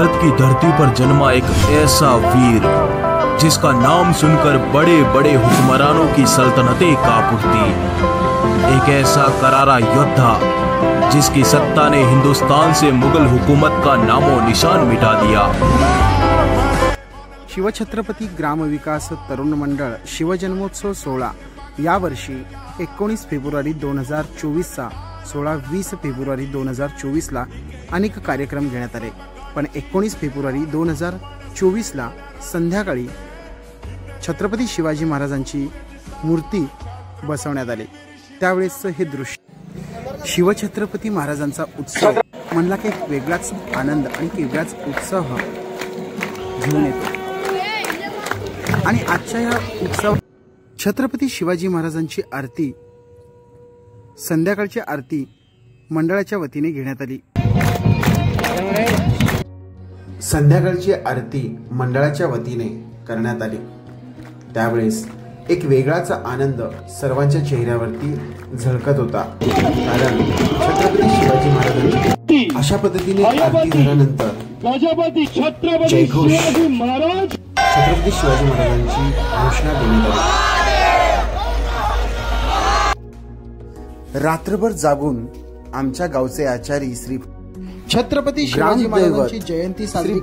भारत की धरती पर जन्मा एक ऐसा वीर जिसका नाम सुनकर बड़े बड़े हुक्मरानों की सल्तनतें कांप उठती। एक ऐसा करारा योद्धा जिसकी सत्ता ने हिंदुस्तान से मुगल हुकूमत का नामो निशान मिटा दिया। शिवछत्रपती ग्राम विकास तरुण मंडळ शिवजन्मोत्सव सोहळा यावर्षी 19 फेब्रुवारी 2024 चा 16-20 फेब्रुवारी 2024 ला अनेक कार्यक्रम घेण्यात आले, पण 19 फेब्रुवारी 2024 ला संध्याकाळी छत्रपती शिवाजी महाराजांची मूर्ती बसवण्यात आली। त्यावेळेस हे दृश्य शिवछत्रपती महाराजांचा उत्सव म्हणला की एक वेगळाच आनंद आणि वेगळाच उत्साह घेऊन येतो। आणि आजच्या या उत्सव छत्रपती शिवाजी महाराजांची आरती संध्याकाळची आरती मंडळाच्या वतीने घेण्यात आली। संध्याकाळची आरती मंडळाच्या वतीने करण्यात आली। त्यावेळेस एक वेगळाच आनंद सर्वांच्या चेहऱ्यावरती झळकत होता, कारण छत्रपती शिवाजी महाराजांची अशा पद्धतीने आरती झाल्यानंतर जयघोष छत्रपती शिवाजी महाराजांची घोषणा देण्यात आली। रात्रभर जागून आमच्या गावचे आचारी श्री छत्रपती शिवाजी महाराजांची जयंती साजरी